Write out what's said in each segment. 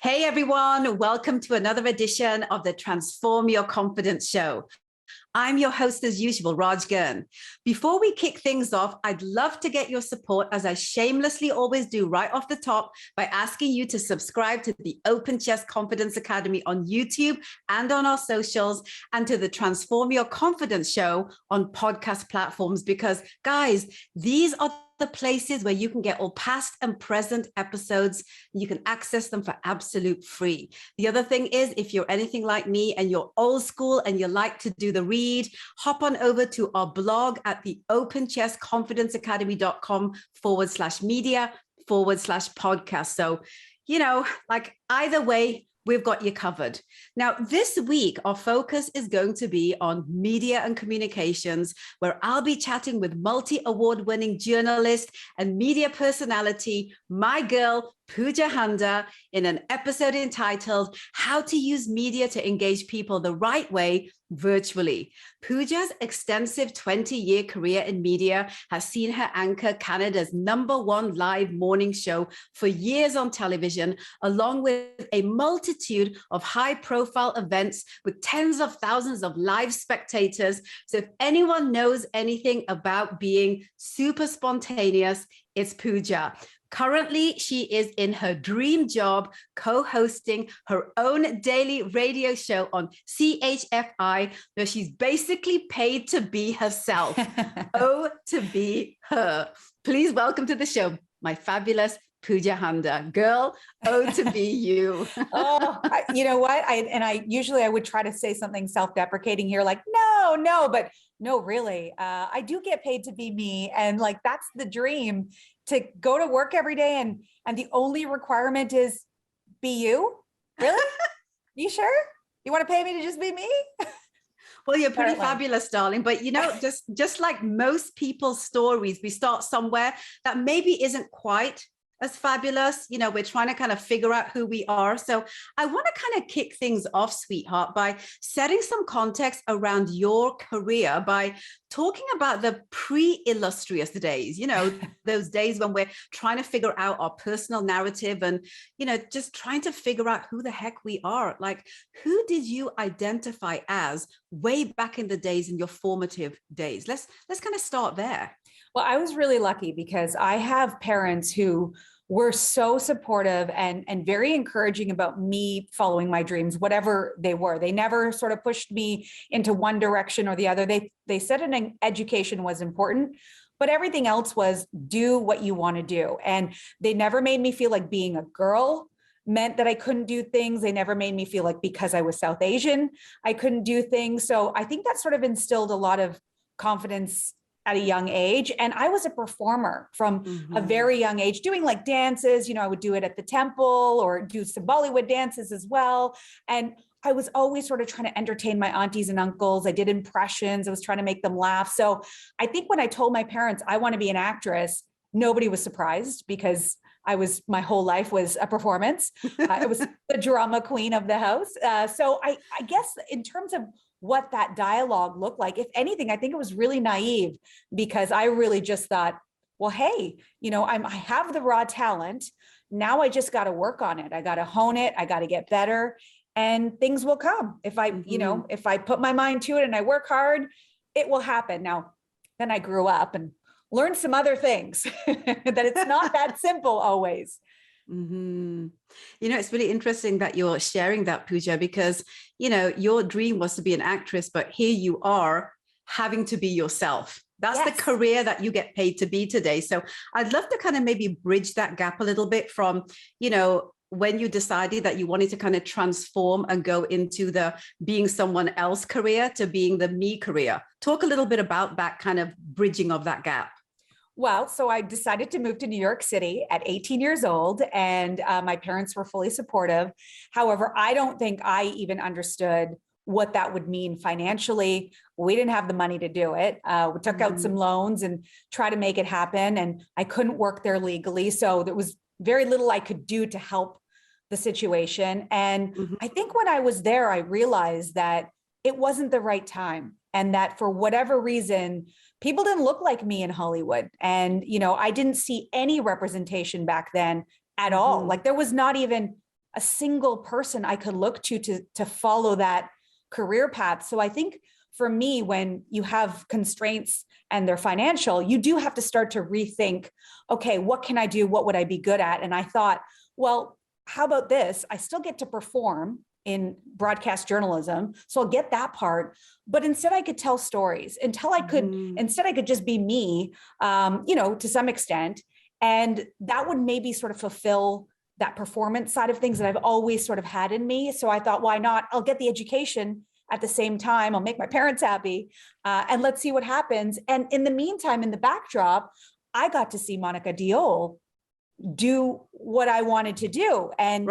Hey everyone, welcome to another edition of the Transform Your Confidence Show. I'm your host as usual, Raj Gurn. Before we kick things off, I'd love to get your support, as I shamelessly always do right off the top, by asking you to subscribe to the Open Chest Confidence Academy on YouTube and on our socials, and to the Transform Your Confidence Show on podcast platforms, because guys, these are the places where you can get all past and present episodes. You can access them for absolute free. The other thing is, if you're anything like me and you're old school and you like to do the read, hop on over to our blog at the openchestconfidenceacademy.com/media/podcast. So, like either way, we've got you covered. Now, this week, our focus is going to be on media and communications, where I'll be chatting with multi-award-winning journalist and media personality, my girl, Pooja Handa, in an episode entitled How to Use Media to Engage People the Right Way Virtually. Pooja's extensive 20-year career in media has seen her anchor Canada's #1 live morning show for years on television, along with a multitude of high-profile events with tens of thousands of live spectators. So if anyone knows anything about being super spontaneous, it's Pooja. Currently, she is in her dream job, co-hosting her own daily radio show on CHFI, where she's basically paid to be herself. Oh, to be her. Please welcome to the show, my fabulous Pooja Handa. Girl, oh, to be you. You know what? I usually would try to say something self-deprecating here, like, no, but no, really. I do get paid to be me. And like, that's the dream, to go to work every day. And the only requirement is be you. Really? You sure? You want to pay me to just be me? Well, you're pretty fabulous, darling. But just like most people's stories, we start somewhere that maybe isn't quite as fabulous. We're trying to kind of figure out who we are. So I want to kind of kick things off, sweetheart, by setting some context around your career, by talking about the pre-illustrious days, those days when we're trying to figure out our personal narrative and, just trying to figure out who the heck we are. Like, who did you identify as way back in the days, in your formative days? Let's kind of start there. Well, I was really lucky because I have parents who were so supportive and very encouraging about me following my dreams, whatever they were. They never sort of pushed me into one direction or the other. They said an education was important, but everything else was do what you want to do. And they never made me feel like being a girl meant that I couldn't do things. They never made me feel like because I was South Asian, I couldn't do things. So I think that sort of instilled a lot of confidence at a young age. And I was a performer from a very young age, doing like dances. I would do it at the temple or do some Bollywood dances as well. And I was always sort of trying to entertain my aunties and uncles. I did impressions. I was trying to make them laugh. So I think when I told my parents I want to be an actress, nobody was surprised, because my whole life was a performance. I was the drama queen of the house. So I guess in terms of what that dialogue looked like, if anything, I think it was really naive, because I really just thought, well, hey, I have the raw talent. Now I just got to work on it. I got to hone it. I got to get better, and things will come. If I, if I put my mind to it and I work hard, it will happen. Now, then I grew up and learned some other things, that it's not that simple always. It's really interesting that you're sharing that, Pooja, because, your dream was to be an actress, but here you are having to be yourself. That's the career that you get paid to be today. So I'd love to kind of maybe bridge that gap a little bit from, when you decided that you wanted to kind of transform and go into the being someone else career to being the me career. Talk a little bit about that kind of bridging of that gap. Well, so I decided to move to New York City at 18 years old, and my parents were fully supportive. However, I don't think I even understood what that would mean financially. We didn't have the money to do it. We took out some loans and tried to make it happen, and I couldn't work there legally. So there was very little I could do to help the situation. And I think when I was there, I realized that it wasn't the right time, and that for whatever reason, people didn't look like me in Hollywood. And, I didn't see any representation back then at all. Like, there was not even a single person I could look to follow that career path. So I think for me, when you have constraints and they're financial, you do have to start to rethink, okay, what can I do? What would I be good at? And I thought, well, how about this? I still get to perform in broadcast journalism. So I'll get that part, but instead I could tell stories instead I could just be me, to some extent. And that would maybe sort of fulfill that performance side of things that I've always sort of had in me. So I thought, why not? I'll get the education at the same time. I'll make my parents happy, and let's see what happens. And in the meantime, in the backdrop, I got to see Monica Diol do what I wanted to do. And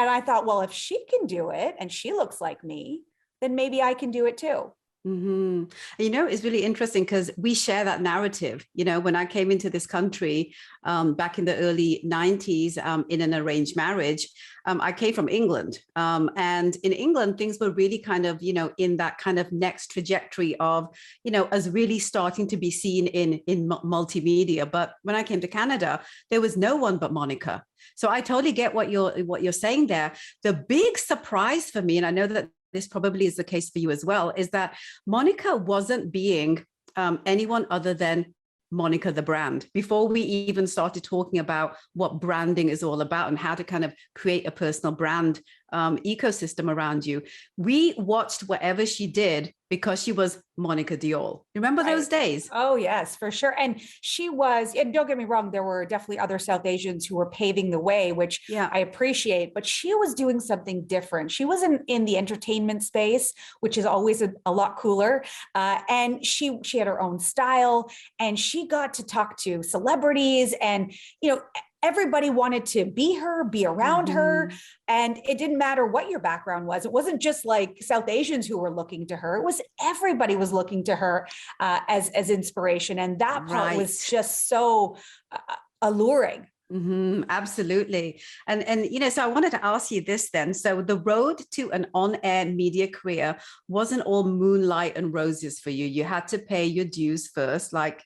I thought, well, if she can do it and she looks like me, then maybe I can do it too. Mm-hmm. It's really interesting because we share that narrative. When I came into this country back in the early 90s in an arranged marriage, I came from England. And in England, things were really kind of, in that kind of next trajectory of, us really starting to be seen in multimedia. But when I came to Canada, there was no one but Monica. So I totally get what you're saying there. The big surprise for me, and I know that this probably is the case for you as well, is that Monica wasn't being anyone other than Monica the brand before we even started talking about what branding is all about and how to kind of create a personal brand ecosystem around you. We watched whatever she did because she was Monica Diol. Remember those days? Oh, yes, for sure. And she was, and don't get me wrong, there were definitely other South Asians who were paving the way, which I appreciate, but she was doing something different. She wasn't in the entertainment space, which is always a lot cooler. And she had her own style, and she got to talk to celebrities, and, everybody wanted to be her, be around her. And it didn't matter what your background was. It wasn't just like South Asians who were looking to her. It was everybody was looking to her as inspiration. And that part was just so alluring. Mm-hmm, absolutely. And so I wanted to ask you this then. So the road to an on-air media career wasn't all moonlight and roses for you. You had to pay your dues first, like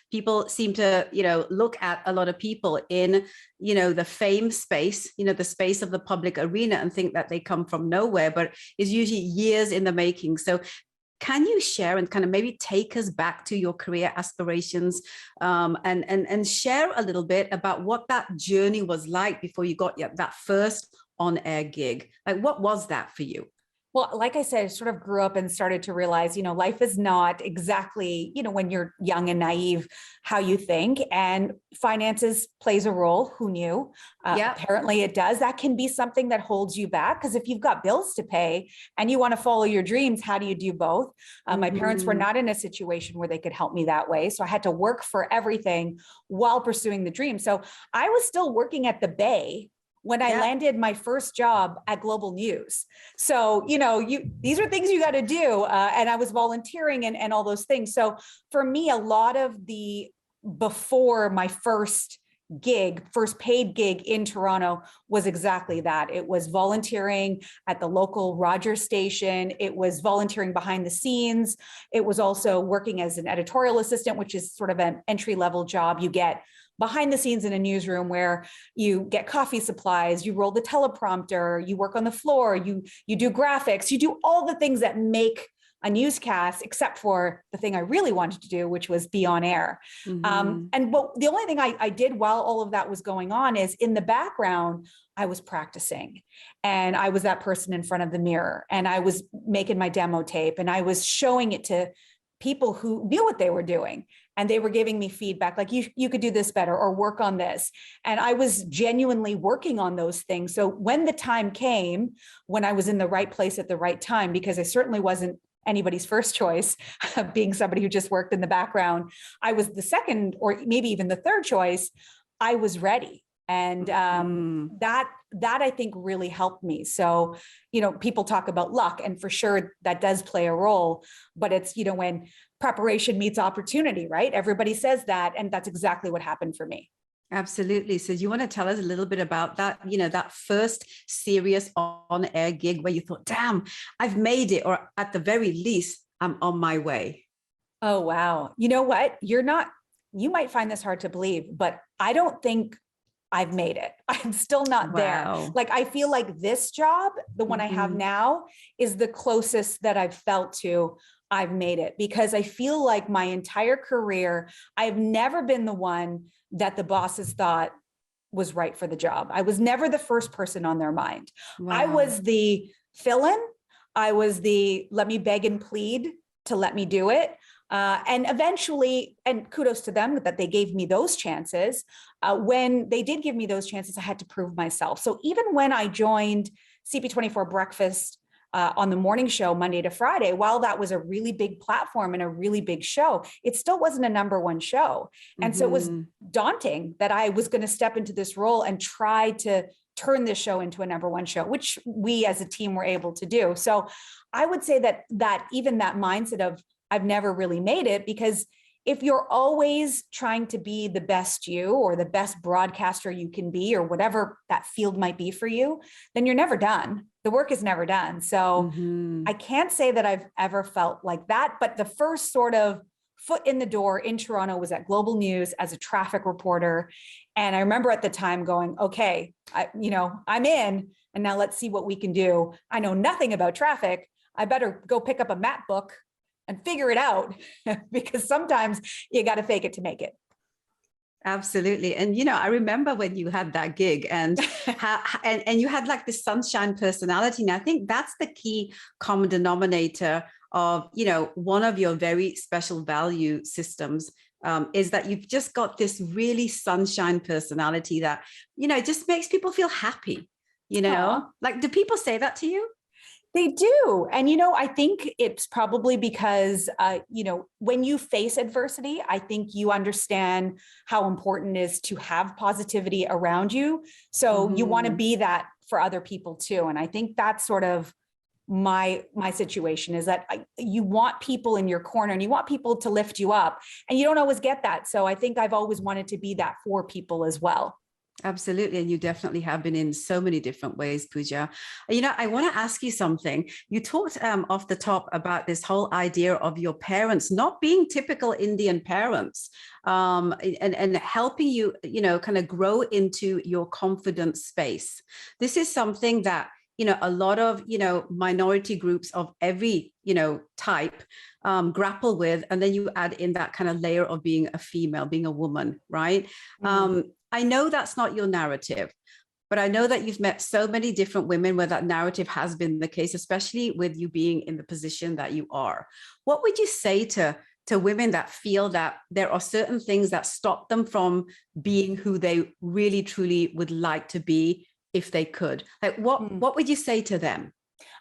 people seem to, look at a lot of people in, the fame space, the space of the public arena and think that they come from nowhere, but it's usually years in the making. So can you share and kind of maybe take us back to your career aspirations and share a little bit about what that journey was like before you got that first on-air gig? Like, what was that for you? Well, like I said, I sort of grew up and started to realize, life is not exactly, when you're young and naive, how you think, and finances plays a role. Who knew? Apparently it does. That can be something that holds you back, because if you've got bills to pay and you want to follow your dreams, how do you do both? My parents were not in a situation where they could help me that way. So I had to work for everything while pursuing the dream. So I was still working at the Bay when I landed my first job at Global News. So, these are things you got to do. And I was volunteering and all those things. So for me, a lot of before my first paid gig in Toronto was exactly that. It was volunteering at the local Rogers station. It was volunteering behind the scenes. It was also working as an editorial assistant, which is sort of an entry-level job you get behind the scenes in a newsroom, where you get coffee supplies, you roll the teleprompter, you work on the floor, you do graphics, you do all the things that make a newscast, except for the thing I really wanted to do, which was be on air. And the only thing I did while all of that was going on is, in the background, I was practicing, and I was that person in front of the mirror, and I was making my demo tape, and I was showing it to people who knew what they were doing. And they were giving me feedback, like, you could do this better, or work on this. And I was genuinely working on those things. So when the time came, when I was in the right place at the right time, because I certainly wasn't anybody's first choice, being somebody who just worked in the background, I was the second, or maybe even the third choice. I was ready. And that I think really helped me. So, people talk about luck, and for sure that does play a role, but it's, when preparation meets opportunity, right? Everybody says that. And that's exactly what happened for me. Absolutely. So you want to tell us a little bit about that, that first serious on-air gig where you thought, damn, I've made it, or at the very least, I'm on my way? Oh, wow. You know what? You might find this hard to believe, but I don't think I've made it. I'm still not there. Wow. Like, I feel like this job, the one I have now, is the closest that I've felt to I've made it, because I feel like my entire career, I've never been the one that the bosses thought was right for the job. I was never the first person on their mind. I Wow. was the fill-in. I was the let me beg and plead to let me do it. And eventually, and kudos to them that they gave me those chances. When they did give me those chances, I had to prove myself. So even when I joined CP24 Breakfast on the morning show, Monday to Friday, while that was a really big platform and a really big show, it still wasn't a number one show. And so it was daunting that I was going to step into this role and try to turn this show into a number one show, which we as a team were able to do. So I would say that even that mindset of I've never really made it, because if you're always trying to be the best you or the best broadcaster you can be, or whatever that field might be for you, then you're never done. The work is never done. So I can't say that I've ever felt like that, but the first sort of foot in the door in Toronto was at Global News as a traffic reporter. And I remember at the time going, okay, I'm in, and now let's see what we can do. I know nothing about traffic. I better go pick up a map book and figure it out, because sometimes you got to fake it to make it. Absolutely. And, I remember when you had that gig and and you had like this sunshine personality. And I think that's the key common denominator of, one of your very special value systems, is that you've just got this really sunshine personality that, just makes people feel happy, Aww. Like, do people say that to you? They do. And, I think it's probably because, when you face adversity, I think you understand how important it is to have positivity around you. So you want to be that for other people too. And I think that's sort of my situation, is that you want people in your corner and you want people to lift you up, and you don't always get that. So I think I've always wanted to be that for people as well. Absolutely. And you definitely have been in so many different ways, Pooja. I want to ask you something. You talked off the top about this whole idea of your parents not being typical Indian parents, and helping you, kind of grow into your confidence space. This is something that, a lot of, minority groups of every, type grapple with. And then you add in that kind of layer of being a female, being a woman, right? I know that's not your narrative, but I know that you've met so many different women where that narrative has been the case, especially with you being in the position that you are. What would you say to women that feel that there are certain things that stop them from being who they really, truly would like to be if they could? Like, what would you say to them?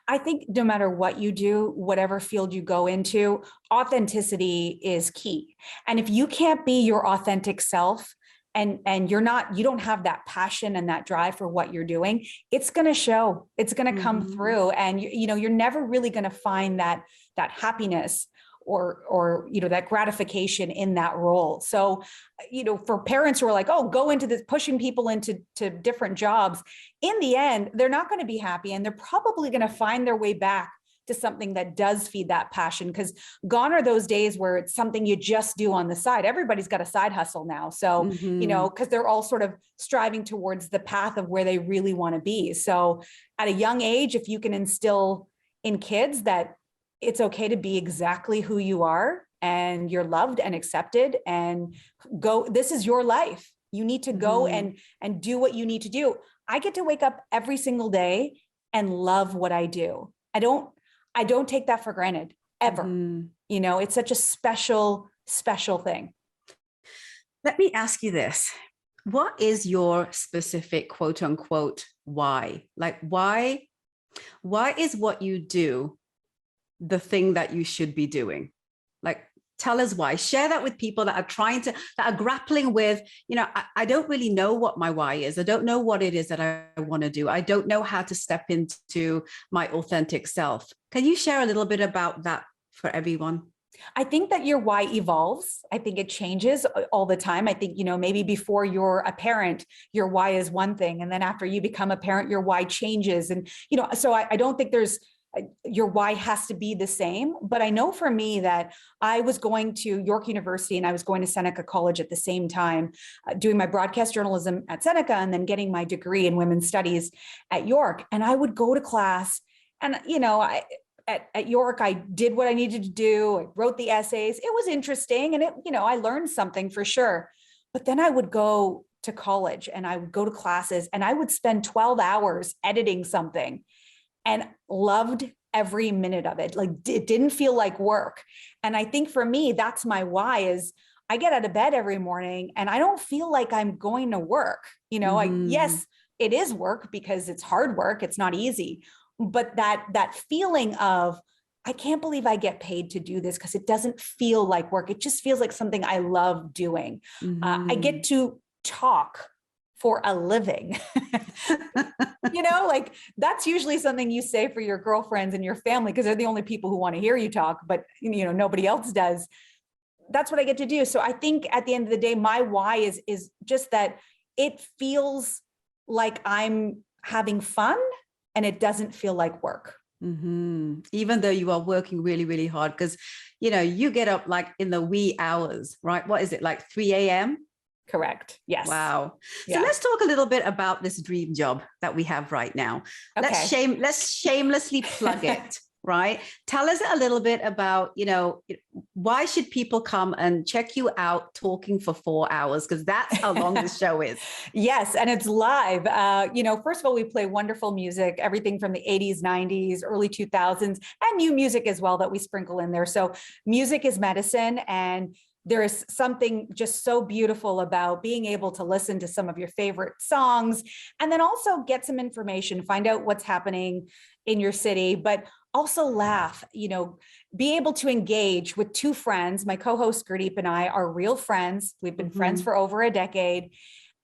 I think no matter what you do, whatever field you go into, authenticity is key. And if you can't be your authentic self, and you don't have that passion and that drive for what you're doing, it's going to show, it's going to come through. And you're never really going to find that happiness or that gratification in that role. So, for parents who are like, oh, go into this, pushing people into different jobs, in the end, they're not going to be happy, and they're probably going to find their way back to something that does feed that passion, because gone are those days where it's something you just do on the side. Everybody's got a side hustle now. So, because they're all sort of striving towards the path of where they really want to be. So at a young age, if you can instill in kids that it's okay to be exactly who you are, and you're loved and accepted, and go, this is your life. You need to go and do what you need to do. I get to wake up every single day and love what I do. I don't take that for granted ever. It's such a special, special thing. Let me ask you this. What is your specific quote unquote why? Like, why is what you do the thing that you should be doing? Like, tell us why. Share that with people that are grappling with, I don't really know what my why is. I don't know what it is that I want to do. I don't know how to step into my authentic self. Can you share a little bit about that for everyone? I think that your why evolves. I think it changes all the time. I think, maybe before you're a parent, your why is one thing. And then after you become a parent, your why changes. And, so I don't think there's your why has to be the same. But I know for me that I was going to York University and I was going to Seneca College at the same time, doing my broadcast journalism at Seneca and then getting my degree in women's studies at York. And I would go to class and, at York, I did what I needed to do. I wrote the essays. It was interesting. And I learned something for sure. But then I would go to college and I would go to classes and I would spend 12 hours editing something and loved every minute of it. Like it didn't feel like work. And I think for me, that's my why is I get out of bed every morning and I don't feel like I'm going to work. Yes, it is work because it's hard work. It's not easy. But that feeling of, I can't believe I get paid to do this because it doesn't feel like work. It just feels like something I love doing. I get to talk for a living. Like that's usually something you say for your girlfriends and your family because they're the only people who want to hear you talk, but nobody else does. That's what I get to do. So I think at the end of the day, my why is just that it feels like I'm having fun and it doesn't feel like work. Even though you are working really, really hard, because, you get up like in the wee hours, right? What is it, like 3 a.m.? Correct. Yes. Wow. Yeah. So let's talk a little bit about this dream job that we have right now. Okay. Let's shamelessly plug it, right? Tell us a little bit about, why should people come and check you out talking for 4 hours? Because that's how long this show is. Yes. And it's live. First of all, we play wonderful music, everything from the 80s, 90s, early 2000s, and new music as well that we sprinkle in there. So music is medicine, and there is something just so beautiful about being able to listen to some of your favorite songs and then also get some information, find out what's happening in your city, but also laugh, be able to engage with two friends. My co-host Gurdeep and I are real friends. We've been friends for over a decade.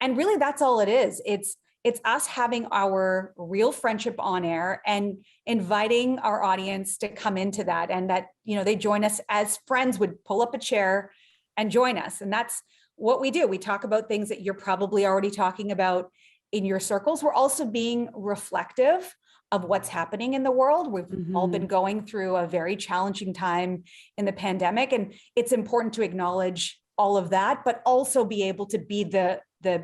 And really that's all it is. It's us having our real friendship on air and inviting our audience to come into that. And that, they join us as friends would pull up a chair and join us. And that's what we do. We talk about things that you're probably already talking about in your circles. We're also being reflective of what's happening in the world. We've all been going through a very challenging time in the pandemic. And it's important to acknowledge all of that, but also be able to be the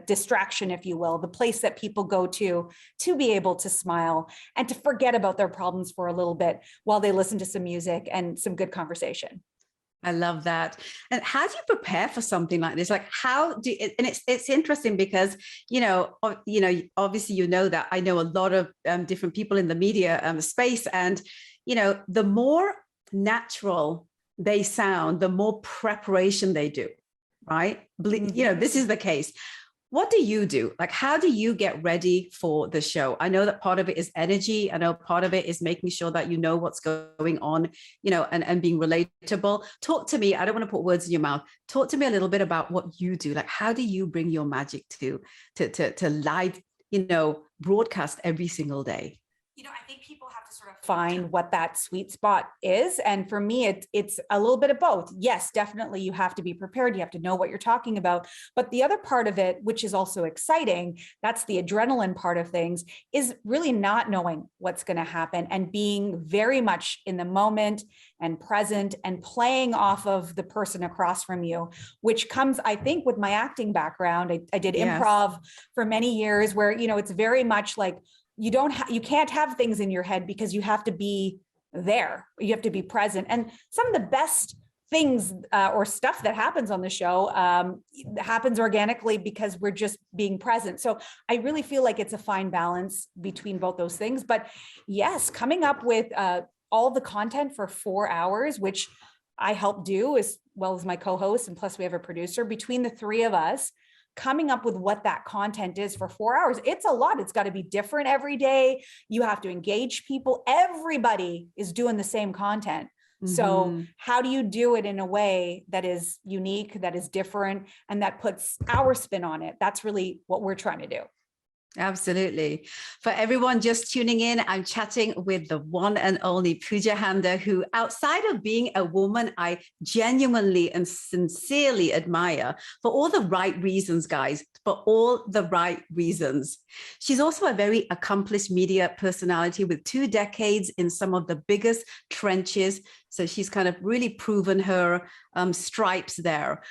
distraction, if you will, the place that people go to be able to smile and to forget about their problems for a little bit while they listen to some music and some good conversation. I love that. And how do you prepare for something like this? Like and it's interesting because, obviously, that I know a lot of different people in the media space, and, the more natural they sound, the more preparation they do, right? This is the case. What do you do? Like, how do you get ready for the show? I know that part of it is energy. I know part of it is making sure that you know what's going on, and being relatable. Talk to me. I don't want to put words in your mouth. Talk to me a little bit about what you do. Like, how do you bring your magic to live, broadcast every single day? I think people have to sort of find what that sweet spot is. And for me, it's a little bit of both. Yes, definitely. You have to be prepared. You have to know what you're talking about. But the other part of it, which is also exciting, that's the adrenaline part of things, is really not knowing what's going to happen and being very much in the moment and present and playing off of the person across from you, which comes, I think, with my acting background. I did improv for many years where, it's very much like, you can't have things in your head because you have to be there. You have to be present. And some of the best things or stuff that happens on the show happens organically because we're just being present. So I really feel like it's a fine balance between both those things. But yes, coming up with all the content for 4 hours, which I help do as well as my co-host, and plus we have a producer, between the three of us, coming up with what that content is for 4 hours. It's a lot. It's got to be different every day. You have to engage people. Everybody is doing the same content. So how do you do it in a way that is unique, that is different, and that puts our spin on it? That's really what we're trying to do. Absolutely. For everyone just tuning in, I'm chatting with the one and only Pooja Handa, who, outside of being a woman I genuinely and sincerely admire for all the right reasons, guys, for all the right reasons. She's also a very accomplished media personality with 2 decades in some of the biggest trenches. So she's kind of really proven her stripes there.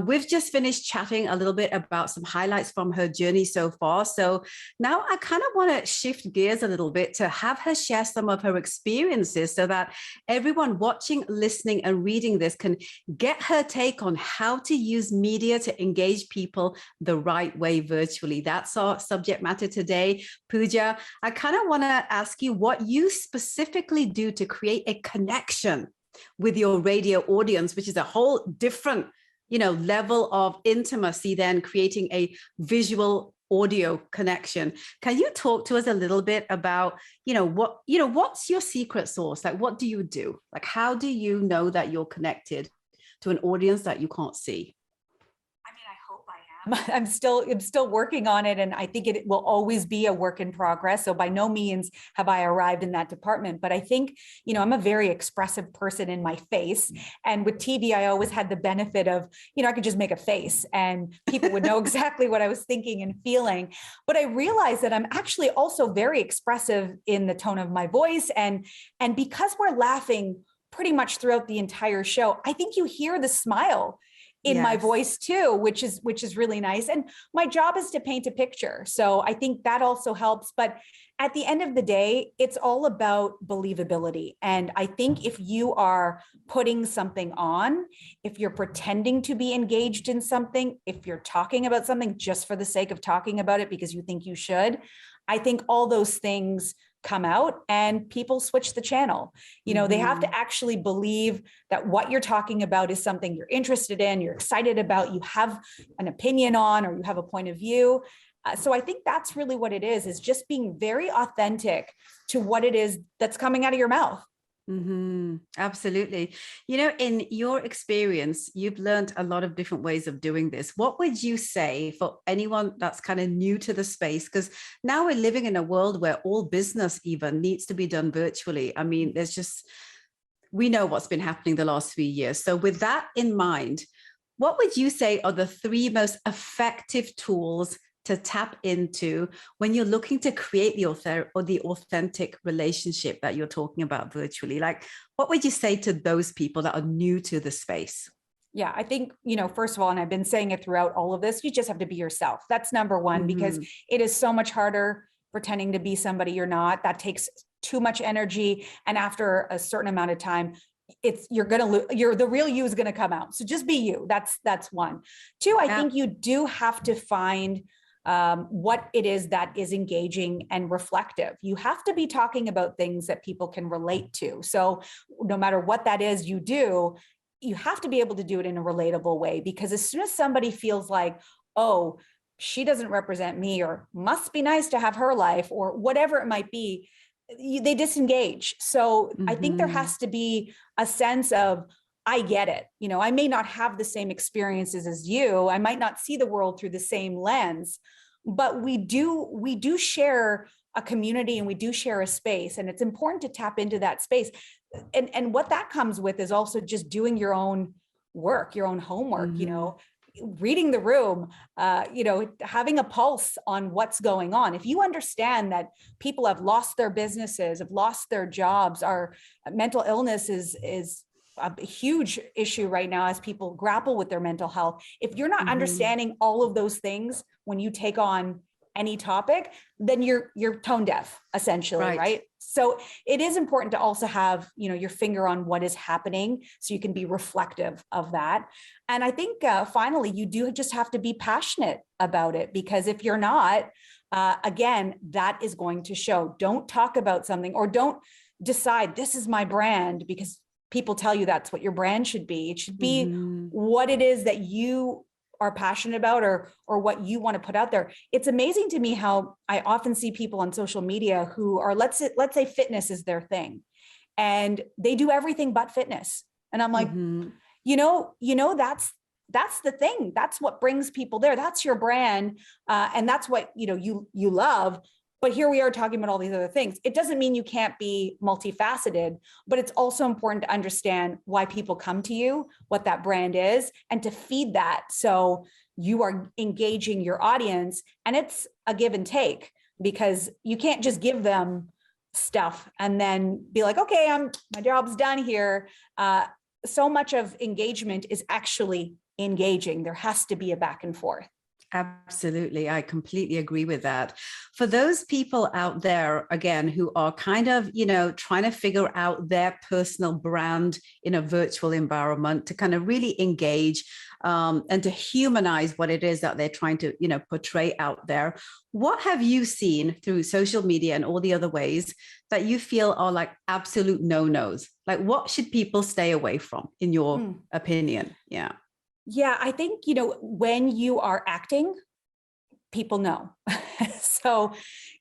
We've just finished chatting a little bit about some highlights from her journey so far. So now I kind of want to shift gears a little bit to have her share some of her experiences so that everyone watching, listening, and reading this can get her take on how to use media to engage people the right way virtually. That's our subject matter today. Pooja, I kind of want to ask you what you specifically do to create a connection with your radio audience, which is a whole different, level of intimacy than creating a visual audio connection. Can you talk to us a little bit about, what's your secret sauce? Like, what do you do? Like, how do you know that you're connected to an audience that you can't see? I mean, I hope I am. I'm still working on it. And I think it will always be a work in progress. So by no means have I arrived in that department, but I think, I'm a very expressive person in my face. And with TV, I always had the benefit of, I could just make a face and people would know exactly what I was thinking and feeling. But I realized that I'm actually also very expressive in the tone of my voice. And because we're laughing pretty much throughout the entire show, I think you hear the smile in my voice too, which is really nice. And my job is to paint a picture. So I think that also helps. But at the end of the day, it's all about believability. And I think if you are putting something on, if you're pretending to be engaged in something, if you're talking about something just for the sake of talking about it because you think you should, I think all those things come out and people switch the channel. They have to actually believe that what you're talking about is something you're interested in, you're excited about, you have an opinion on, or you have a point of view. So I think that's really what it is just being very authentic to what it is that's coming out of your mouth. Absolutely. In your experience, you've learned a lot of different ways of doing this. What would you say for anyone that's kind of new to the space? Because now we're living in a world where all business even needs to be done virtually. I mean, we know what's been happening the last few years. So with that in mind, what would you say are the 3 most effective tools to tap into when you're looking to create the authentic relationship that you're talking about virtually? Like, what would you say to those people that are new to the space? Yeah, I think, first of all, and I've been saying it throughout all of this, you just have to be yourself. That's number one, because it is so much harder pretending to be somebody you're not. That takes too much energy. And after a certain amount of time, the real you is going to come out. So just be you. That's one. 2, I think you do have to find what it is that is engaging and reflective. You have to be talking about things that people can relate to. So no matter what that is you do, you have to be able to do it in a relatable way, because as soon as somebody feels like, oh, she doesn't represent me, or must be nice to have her life, or whatever it might be, they disengage. So I think there has to be a sense of, I get it. I may not have the same experiences as you. I might not see the world through the same lens, but we do share a community and we do share a space, and it's important to tap into that space. And what that comes with is also just doing your own work, your own homework, reading the room, having a pulse on what's going on. If you understand that people have lost their businesses, have lost their jobs, our mental illness is a huge issue right now as people grapple with their mental health. If you're not understanding all of those things when you take on any topic, then you're tone deaf, essentially, right? So it is important to also have, your finger on what is happening so you can be reflective of that. And I think finally, you do just have to be passionate about it, because if you're not, again, that is going to show. Don't talk about something, or don't decide this is my brand because people tell you that's what your brand should be. It should be what it is that you are passionate about, or what you want to put out there. It's amazing to me how I often see people on social media who are, let's say fitness is their thing, and they do everything but fitness. And I'm like, that's that's the thing. That's what brings people there. That's your brand. And that's what, you love. But here we are talking about all these other things. It doesn't mean you can't be multifaceted, but it's also important to understand why people come to you, what that brand is, and to feed that. So you are engaging your audience, and it's a give and take, because you can't just give them stuff and then be like, okay, my job's done here. So much of engagement is actually engaging. There has to be a back and forth. Absolutely. I completely agree with that. For those people out there, again, who are kind of, trying to figure out their personal brand in a virtual environment, to kind of really engage and to humanize what it is that they're trying to, portray out there. What have you seen through social media and all the other ways that you feel are like absolute no-nos? Like, what should people stay away from, in your opinion? Yeah. Yeah, I think, when you are acting, people know. So,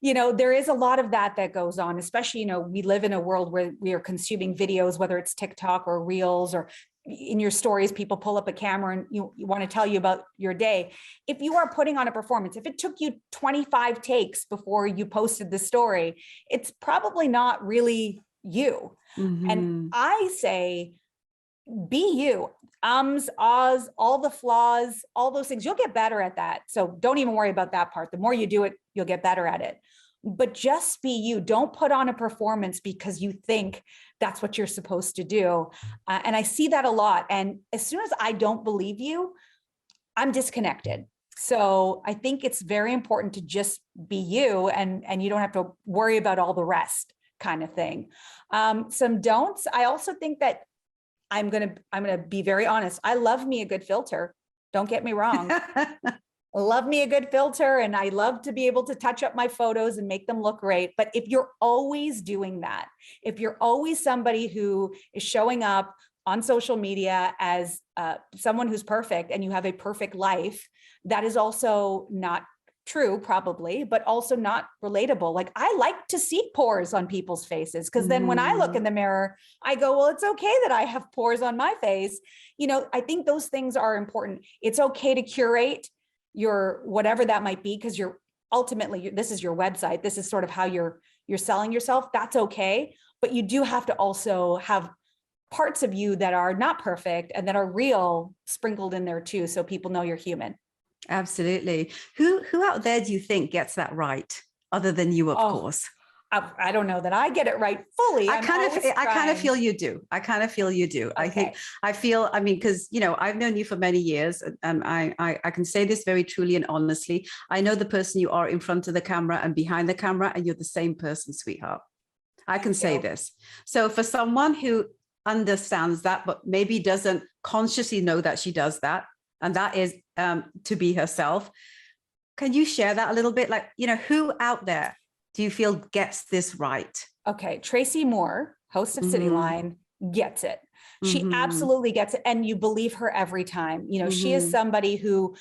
there is a lot of that goes on, especially, we live in a world where we are consuming videos, whether it's TikTok or Reels, or in your stories, people pull up a camera and you want to tell you about your day. If you are putting on a performance, if it took you 25 takes before you posted the story, it's probably not really you. Mm-hmm. And I say, be you. Ahs, all the flaws, all those things, you'll get better at that. So don't even worry about that part. The more you do it, you'll get better at it. But just be you. Don't put on a performance because you think that's what you're supposed to do. And I see that a lot. And as soon as I don't believe you, I'm disconnected. So I think it's very important to just be you, and you don't have to worry about all the rest, kind of thing. Some don'ts. I also think that I'm gonna be very honest. I love me a good filter. Don't get me wrong. Love me a good filter, and I love to be able to touch up my photos and make them look great. But if you're always doing that, if you're always somebody who is showing up on social media as someone who's perfect, and you have a perfect life, that is also not true, probably, but also not relatable. Like, I like to see pores on people's faces, because then when I look in the mirror, I go, well, it's okay that I have pores on my face. I think those things are important. It's okay to curate your whatever that might be, because you're ultimately, this is your website. This is sort of how you're selling yourself. That's okay. But you do have to also have parts of you that are not perfect and that are real sprinkled in there too, so people know you're human. Absolutely. Who out there do you think gets that right, other than you, of course? I don't know that I get it right fully. I kind of feel you do. Okay. I mean, because, I've known you for many years, and I can say this very truly and honestly. I know the person you are in front of the camera and behind the camera, and you're the same person, sweetheart. I can say this. So for someone who understands that, but maybe doesn't consciously know that she does that, and that is to be herself. Can you share that a little bit? Like, who out there do you feel gets this right? Okay. Tracy Moore, host of Cityline, gets it. She absolutely gets it. And you believe her every time. She is somebody who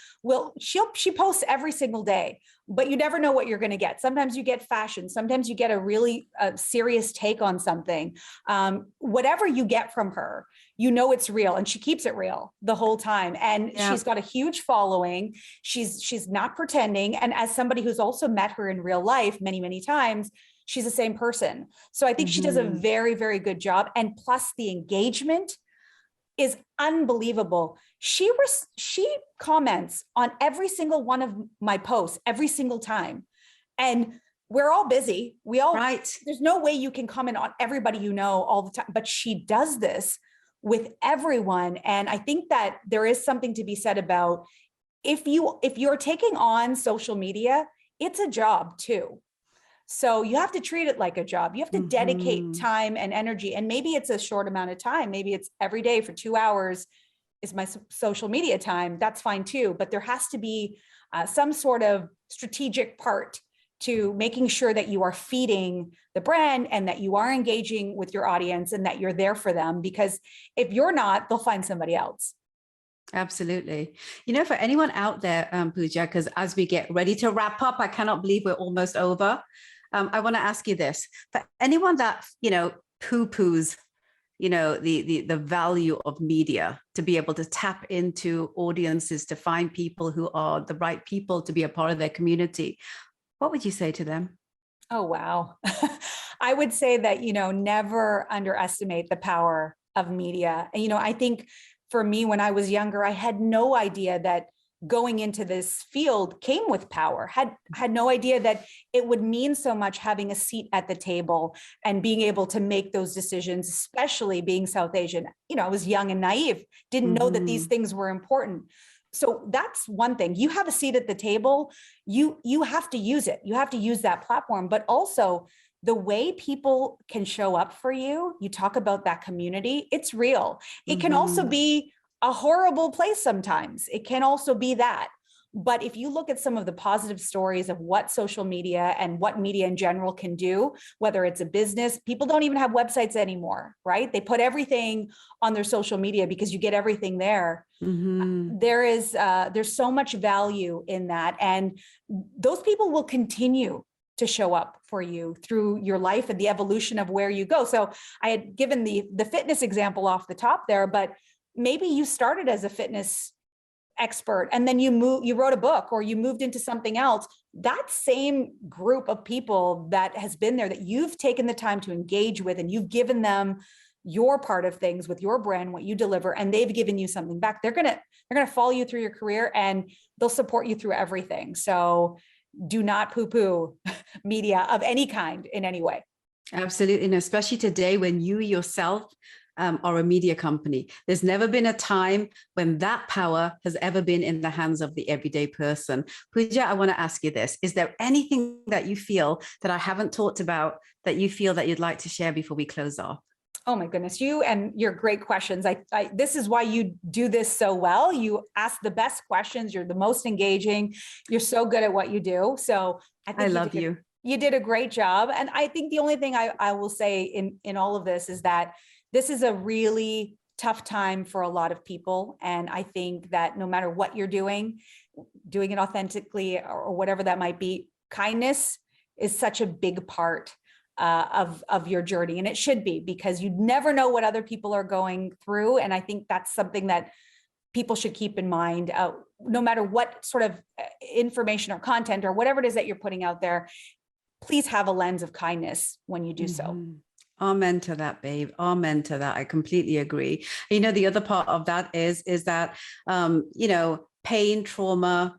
she posts every single day, but you never know what you're going to get. Sometimes you get fashion. Sometimes you get a really serious take on something. Whatever you get from her, it's real, and she keeps it real the whole time. And she's got a huge following. She's not pretending. And as somebody who's also met her in real life many, many times, she's the same person. So I think she does a very, very good job. And plus the engagement is unbelievable. She comments on every single one of my posts every single time. And we're all busy. There's no way you can comment on everybody all the time, but she does this with everyone. And I think that there is something to be said about if you're taking on social media, it's a job too. So you have to treat it like a job. You have to dedicate time and energy. And maybe it's a short amount of time. Maybe it's every day for 2 hours is my social media time. That's fine too. But there has to be some sort of strategic part to making sure that you are feeding the brand and that you are engaging with your audience and that you're there for them. Because if you're not, they'll find somebody else. Absolutely. For anyone out there, Pooja, because as we get ready to wrap up, I cannot believe we're almost over. I want to ask you this: for anyone that, poo-poos the value of media, to be able to tap into audiences, to find people who are the right people to be a part of their community, what would you say to them? Oh, wow. I would say that, never underestimate the power of media. And, I think for me, when I was younger, I had no idea that going into this field came with power, had no idea that it would mean so much having a seat at the table and being able to make those decisions, especially being South Asian. I was young and naive, didn't know that these things were important. So that's one thing. You have a seat at the table, you have to use it. You have to use that platform, but also the way people can show up for you. You talk about that community, it's real. It can also be a horrible place sometimes. It can also be that. But if you look at some of the positive stories of what social media and what media in general can do, whether it's a business, people don't even have websites anymore, right? They put everything on their social media because you get everything there. There's so much value in that. And those people will continue to show up for you through your life and the evolution of where you go. So I had given the fitness example off the top there, but maybe you started as a fitness expert and then you wrote a book or you moved into something else. That same group of people that has been there, that you've taken the time to engage with, and you've given them your part of things with your brand, what you deliver, and they've given you something back. They're going to follow you through your career and they'll support you through everything. So do not poo-poo media of any kind in any way. Absolutely. And especially today when you yourself are a media company. There's never been a time when that power has ever been in the hands of the everyday person. Pooja, I want to ask you this. Is there anything that you feel that I haven't talked about that you feel that you'd like to share before we close off? Oh my goodness, you and your great questions. This is why you do this so well. You ask the best questions. You're the most engaging. You're so good at what you do. So I think I love you. You did a great job. And I think the only thing I will say in all of this is that this is a really tough time for a lot of people. And I think that no matter what you're doing it authentically or whatever that might be, kindness is such a big part of your journey. And it should be, because you never know what other people are going through. And I think that's something that people should keep in mind, no matter what sort of information or content or whatever it is that you're putting out there. Please have a lens of kindness when you do so. Amen to that, babe. Amen to that. I completely agree. The other part of that is that, pain, trauma,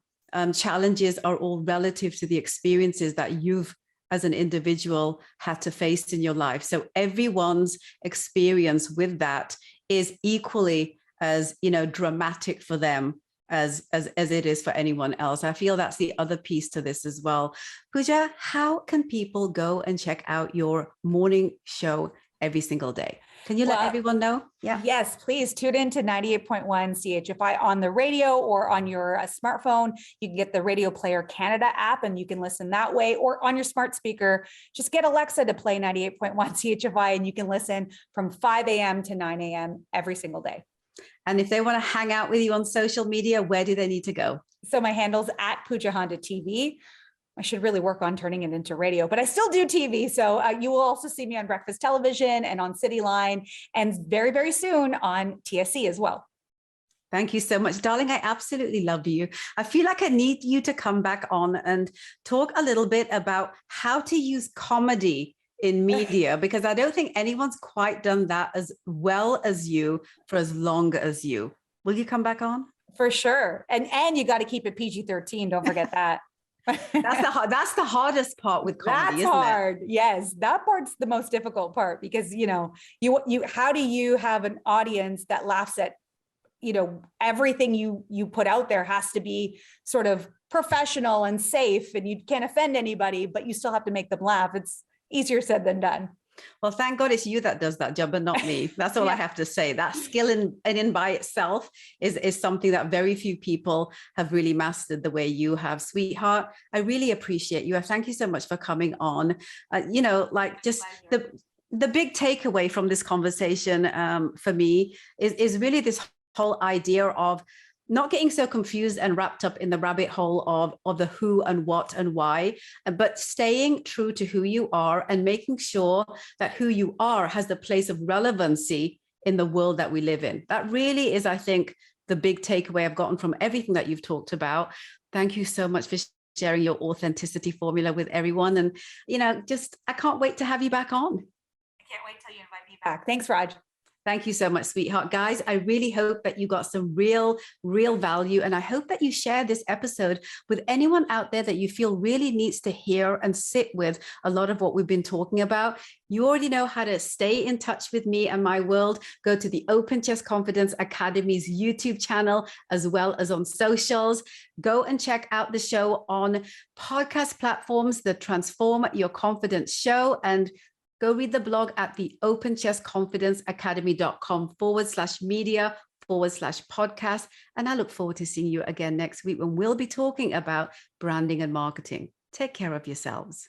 challenges are all relative to the experiences that you've, as an individual, had to face in your life. So everyone's experience with that is equally as, dramatic for them as it is for anyone else. I feel that's the other piece to this as well. Pooja, how can people go and check out your morning show every single day? Can you let everyone know? Yeah. Yes, please tune in to 98.1 CHFI on the radio or on your smartphone. You can get the Radio Player Canada app and you can listen that way, or on your smart speaker. Just get Alexa to play 98.1 CHFI and you can listen from 5 a.m. to 9 a.m. every single day. And if they want to hang out with you on social media, where do they need to go? So my handle's at Pooja Handa TV. I should really work on turning it into radio, but I still do TV. So you will also see me on breakfast television and on Cityline, and very, very soon on TSC as well. Thank you so much, darling. I absolutely love you. I feel like I need you to come back on and talk a little bit about how to use comedy in media, because I don't think anyone's quite done that as well as you for as long as you. Will you come back on? For sure. And you got to keep it PG-13. Don't forget that. That's the hardest part with comedy. That's hard. Yes, that part's the most difficult part, because you how do you have an audience that laughs at everything you put out there has to be sort of professional and safe, and you can't offend anybody, but you still have to make them laugh. It's easier said than done. Well, thank God it's you that does that job and not me. That's all I have to say. That skill in by itself is something that very few people have really mastered the way you have, sweetheart. I really appreciate you. I thank you so much for coming on. Just the big takeaway from this conversation for me is really this whole idea of not getting so confused and wrapped up in the rabbit hole of the who and what and why, but staying true to who you are and making sure that who you are has the place of relevancy in the world that we live in. That really is, I think, the big takeaway I've gotten from everything that you've talked about. Thank you so much for sharing your authenticity formula with everyone. And, I can't wait to have you back on. I can't wait till you invite me back. Thanks, Raj. Thank you so much, sweetheart. Guys, I really hope that you got some real value. And I hope that you share this episode with anyone out there that you feel really needs to hear and sit with a lot of what we've been talking about. You already know how to stay in touch with me and my world. Go to the Open Chest Confidence Academy's YouTube channel, as well as on socials. Go and check out the show on podcast platforms, the Transform Your Confidence show, and go read the blog at the openchestconfidence.com/media/podcast. And I look forward to seeing you again next week when we'll be talking about branding and marketing. Take care of yourselves.